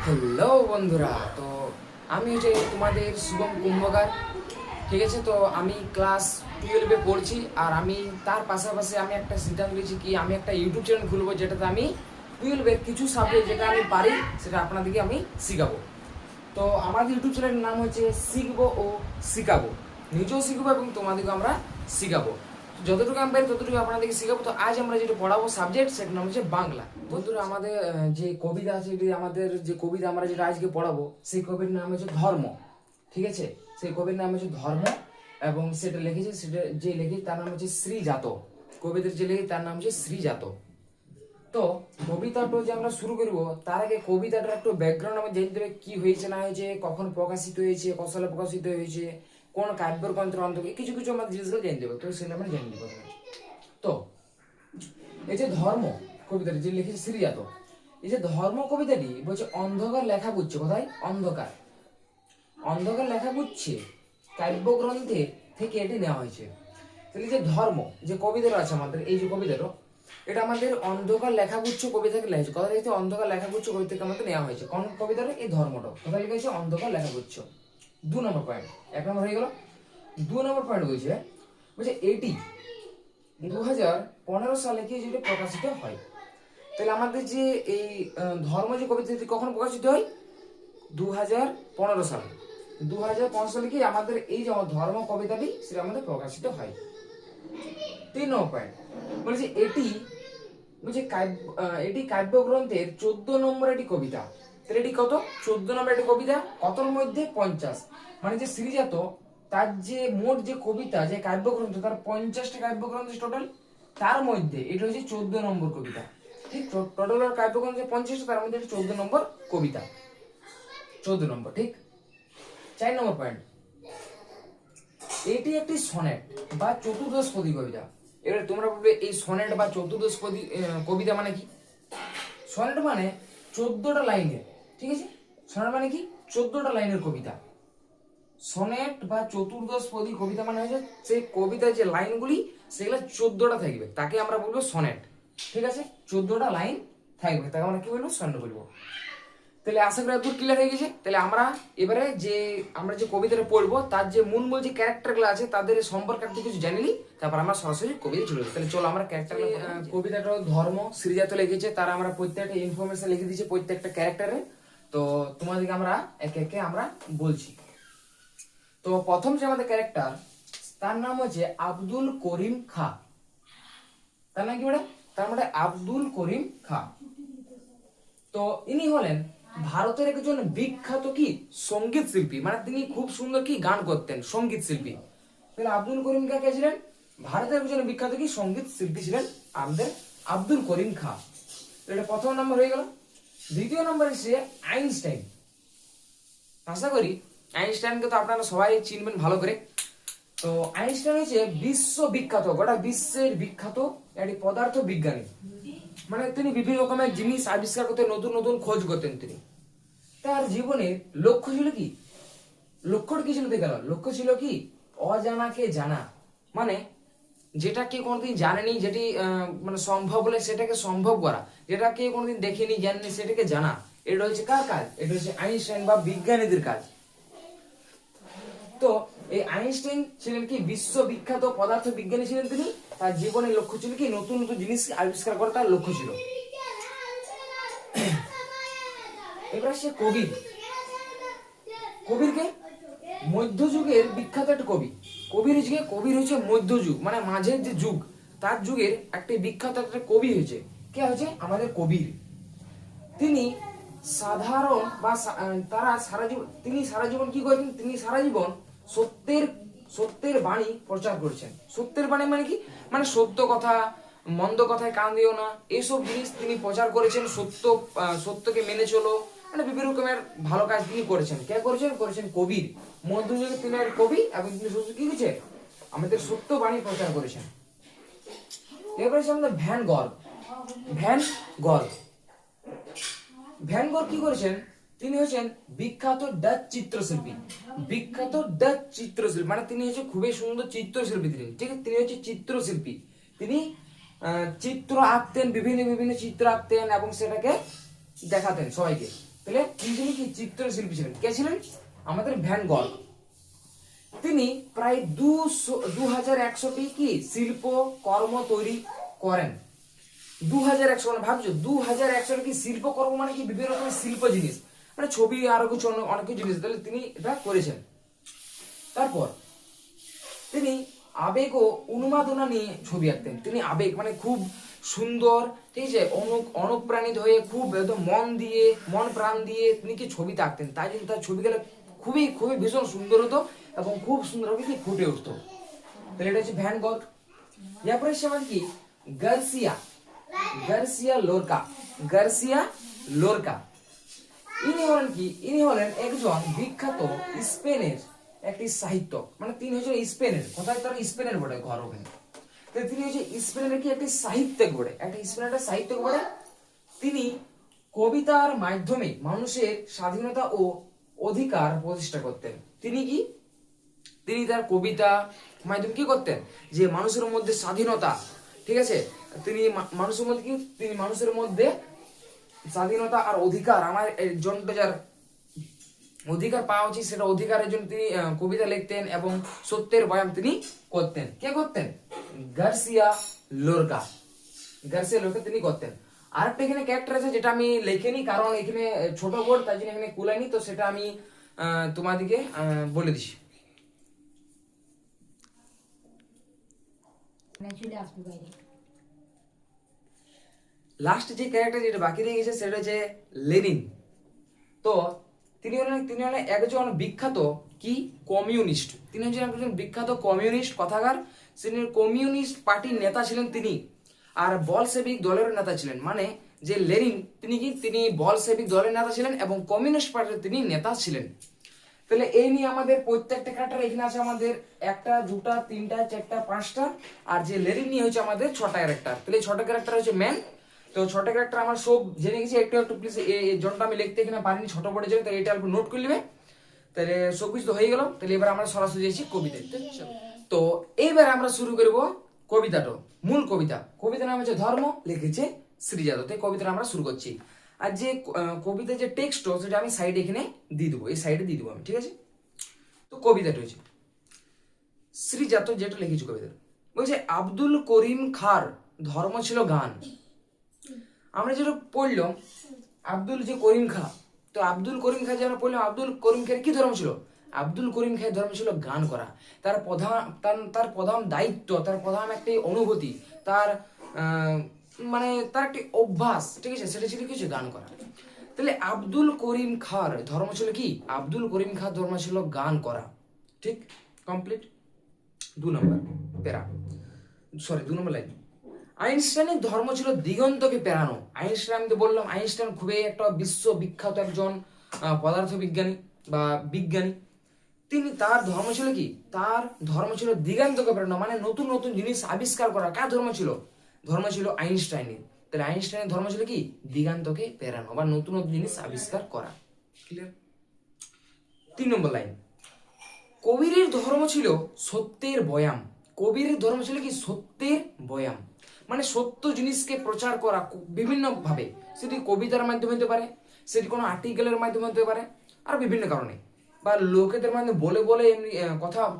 Hello বন্ধুরা, তো আমি হচ্ছে তোমাদের শুভম কুম্ভকার। ঠিক আছে, তো আমি ক্লাস 12-এ পড়ছি। আর আমি তার পাশাপাশি আমি একটা সিদ্ধান্ত নিয়েছি কি আমি একটা ইউটিউব চ্যানেল খুলবো, যেটাতে আমি 12-এর কিছু সাবজেক্ট যেটা আমি পারি সেটা আপনাদেরকে আমি শিখাবো। তো আমাদের ইউটিউব চ্যানেলের নাম হচ্ছে শিখবো ও শিখাবো। নিজেও শিখবো এবং তোমাদেরকে আমরা শিখাবো। যতটুকু আমি পারি ততটুকু আপনাদেরকে শিখাবো। তো আজ আমরা যেটা পড়াবো সাবজেক্ট, সেটার নাম হচ্ছে বাংলা। বন্ধুরা, আমাদের যে কবিতা আছে, আমাদের যে কবিতা আমরা যেটা আজকে পড়াবো, সেই কবির নাম হচ্ছে ধর্ম। ঠিক আছে, সেই কবির নাম হচ্ছে ধর্ম এবং সেটা লিখেছে, সেটা যে লিখেছে তার নাম হচ্ছে শ্রীজাত। কবিদের যে লিখেছে তার নাম হচ্ছে শ্রীজাত। তো কবিতাটা যে আমরা শুরু করবো তার আগে কবিতাটার একটু ব্যাকগ্রাউন্ড আমাদের জানতে হবে, কি হয়েছে না হয়েছে, কখন প্রকাশিত হয়েছে, কত সালে প্রকাশিত হয়েছে, কোন কাব্যের গ্রন্থের অন্তর্গত, কিছু কিছু আমাদের জিনিসগুলো জানতে হবে। তো সেটা আমরা জেনে নিব। তো এই যে ধর্ম কবিতাটি যে লিখেছে শ্রীজাত, এই যে ধর্ম কবিতাটি বলছে অন্ধকার লেখা বুঝছে। কোথায়? অন্ধকার অন্ধকার লেখা বুঝছে কাব্যগ্রন্থে থেকে এটি নেওয়া হয়েছে। তাহলে যে ধর্ম যে কবিতাটা আছে আমাদের, এই যে কবিতাটা, এটা আমাদের অন্ধকার লেখাগুচ্ছ কবিতা থেকে লেখা হয়েছে। কথা লিখেছে অন্ধকার লেখাগুচ্ছ কবিতা থেকে আমাদের নেওয়া হয়েছে। কোন কবিতাটা? এই ধর্মটা। কথা লিখেছে অন্ধকার লেখাগুচ্ছ। 2 নম্বর পয়েন্ট। 1 নম্বর হয়ে গেল। 2 নম্বর পয়েন্ট বলছে এটি 2015 সালে কি যেটা প্রকাশিত হয়। তাহলে আমাদের যে এই ধর্ম যে কবিতাটি কখন প্রকাশিত হয়? 2015 সালে। 2015 সালে কি আমাদের এই যে ধর্ম কবিতাটি সেটা আমাদের প্রকাশিত হয়। 3 নম্বর পয়েন্ট বলেছে এটি কাব্যগ্রন্থের 14 নম্বর একটি কবিতা। তাহলে এটি কত? 14 নম্বর একটি কবিতা। কতর মধ্যে? 50। মানে যে শ্রীজাত তার যে মোট যে কবিতা যে কাব্যগ্রন্থ, তার 50টা কাব্যগ্রন্থ টোটাল, তার মধ্যে এটা হচ্ছে 14 নম্বর কবিতা। ঠিক, টোটাল কাব্যগ্রন্থ 50টা, তার মধ্যে 14 নম্বর কবিতা। 14 নম্বর, ঠিক। 4 নম্বর পয়েন্ট, এটি একটি সনেট বা চতুর্দশপদী কবিতা। এবার তোমরা বলবে এই সনেট বা চতুর্দশপদী কবিতা মানে কি? সনেট মানে 14টা লাইনের। ঠিক আছে, সনেট মানে কি? 14টা লাইনের কবিতা। সনেট বা চতুর্দশপদী কবিতা মানে হচ্ছে সেই কবিতার যে লাইনগুলি সেগুলো 14টা থাকবে, তাকে আমরা বলবো সনেট। ঠিক আছে, 14টা লাইন থাকবে, তাকে আমরা কি বলবো? সনেট বলবো। তাহলে আশা করি একটু ক্লিয়ার হয়ে গেছে। তাহলে এবারে আমরা যে কবিতাটা পড়বো তার যে মূল যে ক্যারেক্টারগুলো আছে তাদের সম্পর্কে একটু কিছু জানিলি, তারপর আমরা সরাসরি কবিতা চলে যাবো। তাহলে চলো আমরা ক্যারেক্টারগুলো। কবিতাটা ধর্ম শ্রীজাত লিখেছে, তারা আমরা প্রত্যেকটা ইনফরমেশন লিখে দিয়েছি প্রত্যেকটা ক্যারেক্টারে। তো তোমাদেরকে আমরা একে একে আমরা বলছি। তো প্রথম যে আমাদের ক্যারেক্টার, তার নাম হচ্ছে আব্দুল করিম খা। তার নাম কি বলে? তার মানে আব্দুল করিম খা। তো ইনি হলেন ভারতের একজন বিখ্যাত কি সঙ্গীত শিল্পী। মানে তিনি খুব সুন্দর কি গান করতেন, সঙ্গীত শিল্পী। তাহলে আব্দুল করিম খা কে ছিলেন? ভারতের একজন বিখ্যাত কি সঙ্গীত শিল্পী ছিলেন আমাদের আব্দুল করিম খা। এটা প্রথম নম্বর হয়ে গেল। দ্বিতীয় নম্বর এসে আইনস্টাইন। আশা করি আইনস্টাইনকে তো আপনারা সবাই চিনবেন ভালো করে। তো আইনস্টাইন হচ্ছে বিশ্ববিখ্যাত, গোটা বিশ্বের বিখ্যাত একটি পদার্থ বিজ্ঞানী। মানে তিনি বিভিন্ন রকমের জিনিস আবিষ্কার করতেন, নতুন নতুন খোঁজ করতেন তিনি। তার জীবনের লক্ষ্য ছিল কি? লক্ষ্যটা কি ছিল? দেখে গেল, লক্ষ্য ছিল কি? অজানাকে জানা। মানে যেটা কেউ কোনোদিন জানেনি, যেটি মানে সম্ভব হলে সেটাকে সম্ভব করা, যেটা কেউ কোনোদিন দেখেনি জানেনি সেটাকে জানা। এটা হচ্ছে কার কাজ? এটা হচ্ছে আইনস্টাইন বা বিজ্ঞানীদের কাজ। তো এই আইনস্টাইন ছিলেন কি বিশ্ববিখ্যাত পদার্থ বিজ্ঞানী ছিলেন তিনি। তার জীবনের লক্ষ্য ছিল কি নতুন নতুন জিনিস আবিষ্কার করা, তার লক্ষ্য ছিল। এবার সে কবির। কবিরকে মধ্যযুগের বিখ্যাত একটা কবি। কবির হচ্ছে মধ্যযুগ, মানে মাঝের যে যুগ, তার যুগের একটা বিখ্যাত একটা কবি হয়েছে। কে হয়েছে? আমাদের কবির। তিনি সাধারণ বা তিনি সারা জীবন কি করেছেন? তিনি সারা জীবন সত্যের বাণী প্রচার করেছেন। সত্যের বাণী মানে কি? মানে সত্য কথা, মন্দ কথায় কান দিও না, এইসব জিনিস তিনি প্রচার করেছেন। সত্যকে মেনে চলো, মানে বিভিন্ন রকমের ভালো কাজ তিনি করেছেন। কে করেছেন? কবির। মধ্যযুগে তিনি এক কবি এবং তিনি কি করেছেন? আমাদের সত্য বাণী প্রচার করেছেন। এরপরে আমাদের ভ্যান গর। ভ্যান গর কি করেছেন? তিনি হচ্ছেন বিখ্যাত ডাচ চিত্রশিল্পী। মানে তিনি হচ্ছে খুবই সুন্দর চিত্রশিল্পী তিনি। ঠিক আছে, তিনি হচ্ছে চিত্রশিল্পী। তিনি চিত্র আঁকতেন, বিভিন্ন বিভিন্ন চিত্র আঁকতেন এবং সেটাকে দেখাতেন সবাইকে। তাহলে তিনি কি চিত্রশিল্পী ছিলেন। কে ছিলেন? আমাদের ভ্যান গঘ। তিনি প্রায় 2100টি কি শিল্প কর্ম তৈরি করেন। 2100 মানে ভাবছো 2100 কি শিল্পকর্ম মানে কি বিভিন্ন রকমের শিল্প জিনিস, মানে ছবি আরো কিছু অনেক কিছু জিনিস, তাহলে তিনি এটা করেছেন। তারপর তিনি আবেগ ও উন্মাদনা নিয়ে ছবি আঁকতেন। তিনি আবেগ মানে খুব সুন্দর, ঠিক আছে, অনুপ্রাণিত হয়ে খুব একদম মন প্রাণ দিয়ে তিনি কি ছবিতে আঁকতেন, তাই জন্য তার ছবিগুলো খুবই খুবই ভীষণ সুন্দর হতো এবং খুব সুন্দরভাবে কি ফুটে উঠতো। তাহলে এটা হচ্ছে ভ্যান গঘ। এরপরে সে আমার কি গার্সিয়া লোরকা। ইনি হলেন একজন বিখ্যাত স্পেনের একটি সাহিত্যক, মানে তিনি হচ্ছে স্পেনের, কোথায় তার স্পেনের বটে ঘর ওখানে, তো তিনি হচ্ছে স্পেনের কি একটি সাহিত্যিক বটে, সাহিত্যক বটে। তিনি কবিতার মাধ্যমে মানুষের স্বাধীনতা ও অধিকার প্রতিষ্ঠা করতেন। তিনি তার কবিতা মাধ্যমে কি করতেন, যে মানুষের মধ্যে স্বাধীনতা, ঠিক আছে, তিনি মানুষের মধ্যে স্বাধীনতা আর অধিকার, আমার জন্য যার অধিকার পাওয়া উচিত সেটা অধিকারের জন্য তিনি কবিতা লিখতেন এবং সত্যের বয়ান তিনি করতেন। কে করতেন? গার্সিয়া লোরকা তিনি করতেন। আরেকটা এখানে ক্যারেক্টার আছে যেটা আমি লিখিনি, কারণ এখানে ছোট বোর্ড, তাই জন্য এখানে কুলাইনি, তো সেটা আমি তোমাদেরকে বলে দিচ্ছি। লাস্ট যে ক্যারেক্টার যেটা বাকি রয়ে গেছে সেটা হচ্ছে লেনিন। তো তিনি হলেন একজন বিখ্যাত কি কমিউনিস্ট। তিনি হচ্ছেন একজন বিখ্যাত কমিউনিস্ট কথাকার। তিনি কমিউনিস্ট পার্টির নেতা ছিলেন তিনি, আর বলশেভিক দলের নেতা ছিলেন। মানে যে লেনিন তিনি বলশেভিক দলের নেতা ছিলেন এবং কমিউনিস্ট পার্টির তিনি নেতা ছিলেন। তাহলে এই নিয়ে আমাদের প্রত্যেকটা ক্যারেক্টার এখানে আছে আমাদের 1টা 2টা 3টা 4টা 5টা, আর যে লেনিন নিয়ে হচ্ছে আমাদের 6টা ক্যারেক্টার। তাহলে 6টা ক্যারেক্টার হচ্ছে মেন। তো 6টা ক্যারেক্টার আমার সব জেনে গেছি, একটু প্লিজ এই জনটা আমি লিখতে এখানে পারিনি, ছোট পড়ে যাবে, তাহলে এটা অল্প নোট করে নেবে। তাহলে সব কিছু তো হয়ে গেল। তাহলে এবার আমরা সরাসরি যাচ্ছি কবিতায়। তো এইবার আমরা শুরু করব কবিতাটা, মূল কবিতার নাম হচ্ছে ধর্ম, লিখেছে শ্রীজাত। তাই কবিতাটা আমরা শুরু করছি। আর যে কবিতার যে টেক্সট সেটা আমি সাইডে এখানে দিয়ে দেবো, এই সাইডে দিয়ে দেবো আমি, ঠিক আছে। তো কবিতাটা হচ্ছে শ্রীজাত যেটা লিখেছে কবিতা বলছে, আব্দুল করিম খাঁর ধর্ম ছিল গান। আমরা যেটা পড়লাম আব্দুল যে করিম খাঁ, তো আব্দুল করিম খাঁ যে আমরা পড়লাম, আব্দুল করিম খাঁর কি ধর্ম ছিল? আব্দুল করিম খাঁর ধর্ম ছিল গান করা। তার প্রধান দায়িত্ব, তার প্রধান একটি অনুভূতি, তার মানে তার একটি অভ্যাস, ঠিক আছে, সেটা ছিল কিছু গান করা। তাহলে আব্দুল করিম খাঁর ধর্ম ছিল কি? আব্দুল করিম খাঁর ধর্ম ছিল গান করা। ঠিক, কমপ্লিট। 2 নম্বর লাইন। আইনস্টাইনের ধর্ম ছিল দিগন্তকে পেরানো। আইনস্টাইন, আমি তো বললাম আইনস্টাইন খুবই একটা বিশ্ববিখ্যাত একজন পদার্থবিজ্ঞানী বা বিজ্ঞানী। তার ধর্ম ছিল কি? তার ধর্ম ছিল দিগন্তকে পেরানো, মানে নতুন নতুন জিনিস আবিষ্কার করা। কার ধর্ম ছিল? ধর্ম ছিল আইনস্টাইনের। তাহলে আইনস্টাইনের ধর্ম ছিল কি? দিগন্তকে পেরানো বা নতুন নতুন জিনিস আবিষ্কার করা। ক্লিয়ার? 3 নম্বর লাইন। কবিরের ধর্ম ছিল সত্যের বয়াম। কবিরের ধর্ম ছিল কি? সত্যের বয়াম, মানে সত্য জিনিসকে প্রচার করা বিভিন্ন ভাবে। সেটি কবিতার মাধ্যমে হতে পারে, সেটি কোনো আর্টিকেলের মাধ্যমে হতে পারে, আর বিভিন্ন কারণে, বা লোকেদের মাধ্যমে বলে বলে এমনি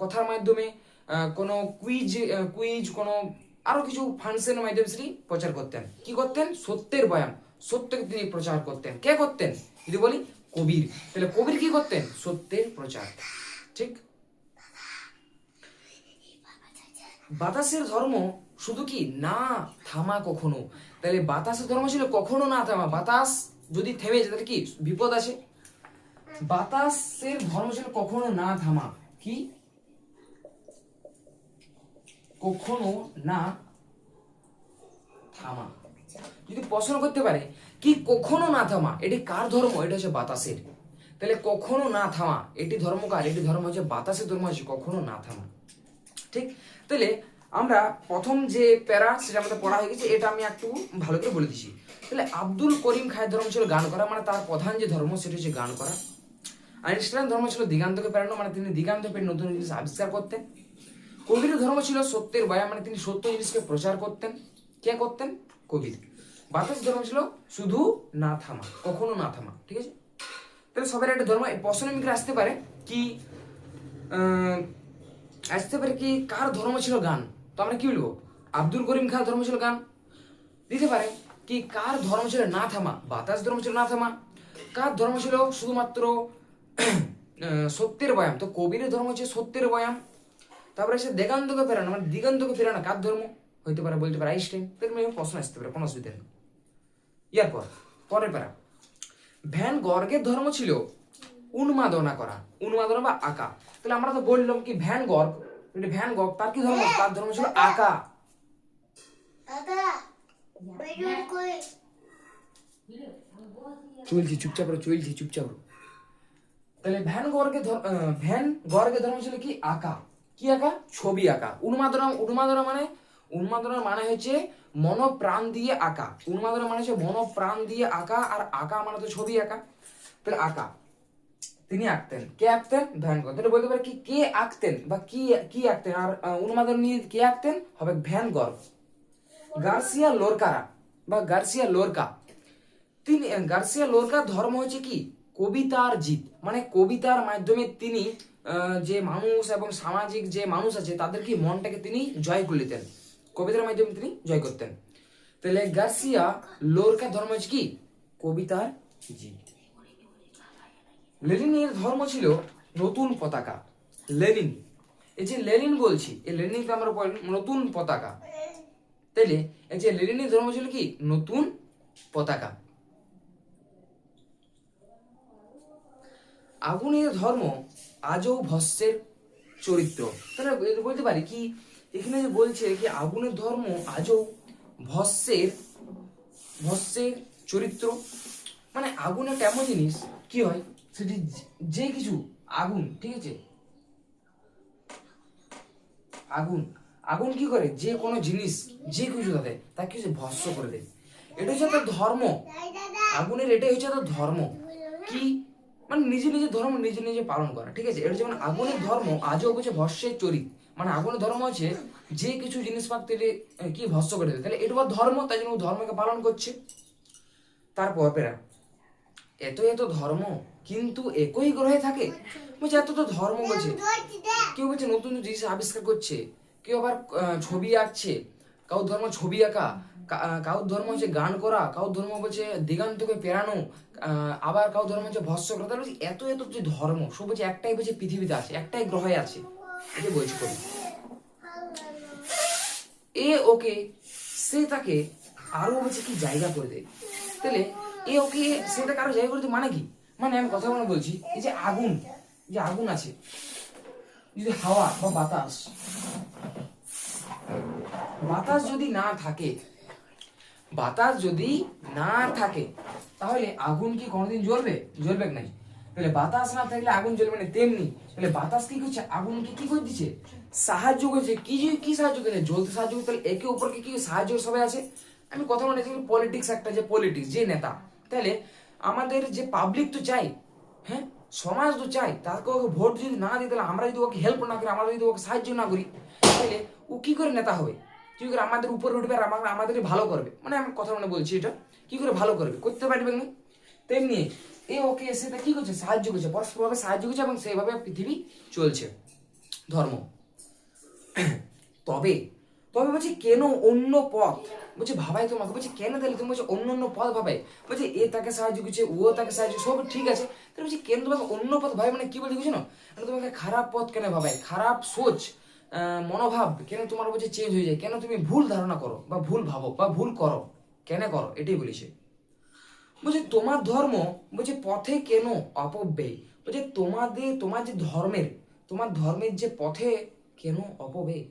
কথার মাধ্যমে, কোনো কুইজ কোনো আরো কিছু ফাংশনের মাধ্যমে সেটি প্রচার করতেন। কি করতেন? সত্যের বয়াম, সত্যকে তিনি প্রচার করতেন। কে করতেন যদি বলি? কবির। তাহলে কবির কি করতেন? সত্যের প্রচার। ঠিক। বাতাসের ধর্ম শুধু কি? না থামা কখনো। তাহলে বাতাসের ধর্ম ছিল কখনো না থামা। বাতাস যদি থেমে যায় তাহলে কি বিপদ আছে। বাতাসের ধর্ম ছিল কখনো না থামা। কি? কখনো না থামা। যদি প্রশ্ন করতে পারে কি কখনো না থামা, এটি কার ধর্ম? এটা হচ্ছে বাতাসের। তাহলে কখনো না থামা এটি ধর্ম কার? এটি ধর্ম হচ্ছে বাতাসের ধর্ম, হচ্ছে কখনো না থামা। ঠিক। তাহলে আমরা প্রথম যে প্যারা সেটা আমাদের পড়া হয়ে গেছে, এটা আমি একটু ভালো করে বলে দিচ্ছি। তাহলে আব্দুল করিম খাঁর ধর্ম ছিল গান করা, মানে তার প্রধান যে ধর্ম সেটা হচ্ছে গান করা। আইনস্টাইন ধর্ম ছিল দিগান্তকে পেরানো, মানে তিনি দিগান্ত পেরে নতুন জিনিস আবিষ্কার করতেন। কবির ধর্ম ছিল সত্যের বয়ান, মানে তিনি সত্য জিনিসকে প্রচার করতেন। কে করতেন? কবির। বাতাস ধর্ম ছিল শুধু না থামা, কখনো না থামা। ঠিক আছে। সবার একটা ধর্ম। প্রশ্ন মিকে আসতে পারে কি কার ধর্ম ছিল গান, তো আমরা কি বলবো আব্দুল করিম খার ধর্ম ছিল গান। দিতে পারে কি কার ধর্ম ছিল না থামা, বাতাস ধর্ম ছিল না থামা। কার ধর্ম ছিল শুধুমাত্র সত্যের বয়াম, তো কবিরের ধর্ম হচ্ছে সত্যের বয়াম। তারপরে সে দেগান্তকে ফেরানো মানে দিগন্তকে ফেরানো কার ধর্ম, হইতে পারে বলতে পারে আইনস্টাইন। প্রশ্ন আসতে পারে, কোনো অসুবিধা নেই। ইয়ার পরের প্যারা, ভ্যান গর্গের ধর্ম ছিল উন্মাদনা করা, উন্মাদনা বা আঁকা। তাহলে আমরা তো বললাম কি ভ্যান গর্গ তার কি ধর্ম, তার ধর্ম ছিল আঁকা। চলছি চুপচাপ তাহলে ভ্যান গর্গের ধর্ম ছিল কি আঁকা। কি আঁকা, ছবি আঁকা। উন্মাদনা মানে হচ্ছে মনোপ্রাণ দিয়ে আঁকা। উন্মাদনা মানে হচ্ছে মনোপ্রাণ দিয়ে আঁকা, আর আঁকা মানে তো ছবি আঁকা। তাহলে আঁকা তিনি আঁকতেন। কে আঁকতেন, ভ্যান গর্গ। তাহলে বলতে পারে কি কে আঁকতেন বা কি আঁকতেন, আর উন্মাদনা নিয়ে কে আঁকতেন হবে ভ্যান গর্গ। গার্সিয়া লোরকা গার্সিয়া লোরকার ধর্ম হচ্ছে কি কবিতার জিত, মানে কবিতার মাধ্যমে তিনি যে মানুষ এবং সামাজিক যে মানুষ আছে তাদেরকে মনটাকে তিনি জয় করে নিতেন, কবিতার মাধ্যমে তিনি জয় করতেন। তাহলে গার্সিয়া লোরকার ধর্ম হচ্ছে কি কবিতার জিত। লেনিনের ধর্ম ছিল নতুন পতাকা। লেনিন, এই যে লেনিন বলছি, এই লেনিনকে আমরা নতুন পতাকা। তাইলে এই যে লেনিনের ধর্ম ছিল কি নতুন পতাকা। আগুনের ধর্ম আজও ভস্যের চরিত্র। তাহলে বলতে পারি কি এখানে যে বলছে কি আগুনের ধর্ম আজও ভস্যের চরিত্র, মানে আগুন একটা এমন জিনিস কি হয় সেটি যে কিছু আগুন, ঠিক আছে, আগুন কি করে যে কোনো জিনিস যে কিছু তাকে কিছু ভস্য করে দেয়। এটা হচ্ছে তার ধর্ম, আগুনের এটাই হচ্ছে তার ধর্ম। কি মানে নিজের ধর্ম নিজে পালন করা, ঠিক আছে। এটা যেমন আগুনের ধর্ম আজও হচ্ছে ভস্যের চরিত, মানে আগুনের ধর্ম হচ্ছে যে কিছু জিনিসপাতি কি ভস্য করে দেবে। তাহলে এটা ধর্ম, তাই জন্য ধর্মকে পালন করছে। তারপর পেরা এত ধর্ম কিন্তু একই গ্রহে থাকে, বলছে এত তো ধর্ম বলছে। কেউ বলছে নতুন জিনিস আবিষ্কার করছে, কেউ আবার ছবি আঁকছে, কাউ ধর্ম ছবি আঁকা, কাউ ধর্ম হচ্ছে গান করা, কাউ ধর্ম বলছে দিগান্তকে পেরানো, আবার কাউ ধর্ম হচ্ছে ভস্য করা। তাহলে এত যে ধর্ম সব বলছে একটাই বলছে পৃথিবীতে আছে, একটাই গ্রহে আছে, এটা বলছে কবি। ওকে সে তাকে আরো বলছে কি জায়গা করে দেয়। তাহলে ওকে সে তাকে আরো জায়গা করে দেয় মানে কি, মানে আমি কথা বলছি এই যে আগুন আছে, যদি হাওয়া বা বাতাস যদি না থাকে তাহলে আগুন কি কোনোদিন জ্বলবে নাই। তাহলে বাতাস না থাকলে আগুন জ্বলবে না। তেমনি তাহলে বাতাস কি করছে, আগুনকে কি করে দিচ্ছে, সাহায্য করছে। কি সাহায্য করছে, জ্বলতে সাহায্য করছে। তাহলে একে অপরকে কি সাহায্য সবাই আছে। আমি কথা বলে পলিটিক্স একটা যে পলিটিক্স যে নেতা, তাহলে আমাদের যে পাবলিক তো চাই, হ্যাঁ সমাজ তো চাই, তাকে ওকে ভোট যদি না দিই, তাহলে আমরা যদি ওকে হেল্প না করি, আমরা যদি ওকে সাহায্য না করি, তাহলে ও কি করে নেতা হবে, কি করে আমাদের উপরে উঠবে আর আমাদের ভালো করবে। মানে আমি কথা মনে বলছি এটা কি করে ভালো করবে, করতে পারবে না। তেমনি ওকে এসে কি করছে, সাহায্য করছে, পরস্পরভাবে সাহায্য করছে, এবং সেইভাবে পৃথিবী চলছে ধর্ম। তবে বলছে কেন অন্য পথ, বলছে ভাবাই তোমাকে, বলছে কেন তাহলে তুমি বলছে অন্য পথ ভাবাই, বলছে এ তাকে সাহায্য করছে, ও তাকে সাহায্য, সব ঠিক আছে, তাহলে বলছে কেন তোমাকে অন্য পথ ভাবে, মানে কি বলতে বুঝছো না, তোমাকে খারাপ পথ কেন ভাবাই, খারাপ সোচ মনোভাব কেন তোমার বলছে চেঞ্জ হয়ে যায়, কেন তুমি ভুল ধারণা করো বা ভুল ভাবো বা ভুল করো, কেন করো, এটাই বলেছে। বলছে তোমার ধর্ম বলছে পথে কেন অপব্যয়, বলছে তোমার ধর্মের যে পথে কেন অপব্যয়,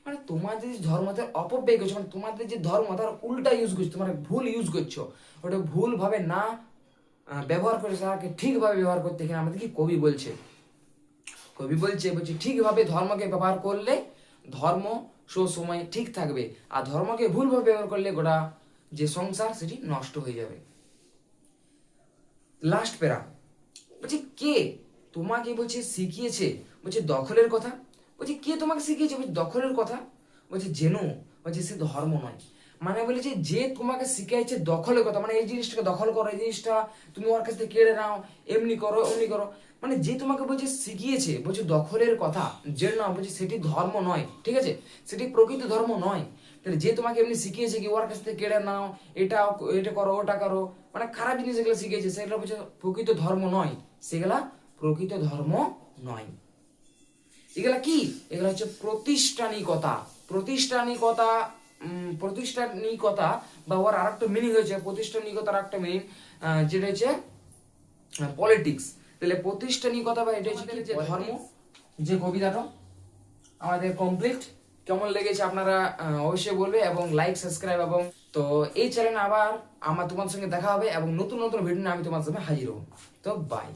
মানে তোমাদের যে ধর্মতে অপব্যয় করছো, মানে তোমাদের যে ধর্ম তার উল্টা ইউজ করছো, তোমরা ভুল ইউজ করছো, ওটা ভুল ভাবে না ব্যবহার করে তাকে ঠিকভাবে ব্যবহার করতে। এখানে আমাদের কি কবি বলছে ঠিকভাবে ধর্মকে ব্যবহার করলে ধর্ম সময় ঠিক থাকবে, আর ধর্মকে ভুলভাবে ব্যবহার করলে গোটা যে সংসার সেটি নষ্ট হয়ে যাবে। লাস্ট প্যারা বলছে কে তোমাকে বলছে শিখিয়েছে, বলছে দখলের কথা, বলছে কে তোমাকে শিখিয়েছে, বলছে দখলের কথা, বলছে জেনো, বলছে সে ধর্ম নয়। মানে বলেছে যে তোমাকে শিখাইছে দখলের কথা, মানে এই জিনিসটাকে দখল করো, এই জিনিসটা তুমি ওর কাছ থেকে কেড়ে নাও, এমনি করো অমনি করো, মানে যে তোমাকে বলছে শিখিয়েছে, বলছে দখলের কথা, যে না বলছে সেটি ধর্ম নয়, ঠিক আছে, সেটি প্রকৃত ধর্ম নয়। তাহলে যে তোমাকে এমনি শিখিয়েছে কি ওর কাছ থেকে কেড়ে নাও, এটা এটা করো ওটা করো, মানে খারাপ জিনিস যেগুলো শিখিয়েছে সেগুলো বলছে প্রকৃত ধর্ম নয়, সেগুলা প্রকৃত ধর্ম নয়। এগুলা কি? এগুলা হচ্ছে প্রতিষ্ঠানিকতা। প্রতিষ্ঠানিকতা, প্রতিষ্ঠানিকতা বা ওর আরেকটা মিনিং হয়েছে, প্রতিষ্ঠানিকতার একটা মিনিং যেটা হচ্ছে পলিটিক্স। তাহলে প্রতিষ্ঠানিকতা বা এটা হচ্ছে যে ধর্ম, যে কবিতাটা আমাদের কমপ্লিট। কেমন লেগেছে আপনারা অবশ্যই বলবে, এবং লাইক সাবস্ক্রাইব, এবং তো এই চ্যানেলে আবার তোমার সঙ্গে দেখা হবে এবং নতুন নতুন ভিডিও নিয়ে আমি তোমার সামনে হাজির হব। তো বাই।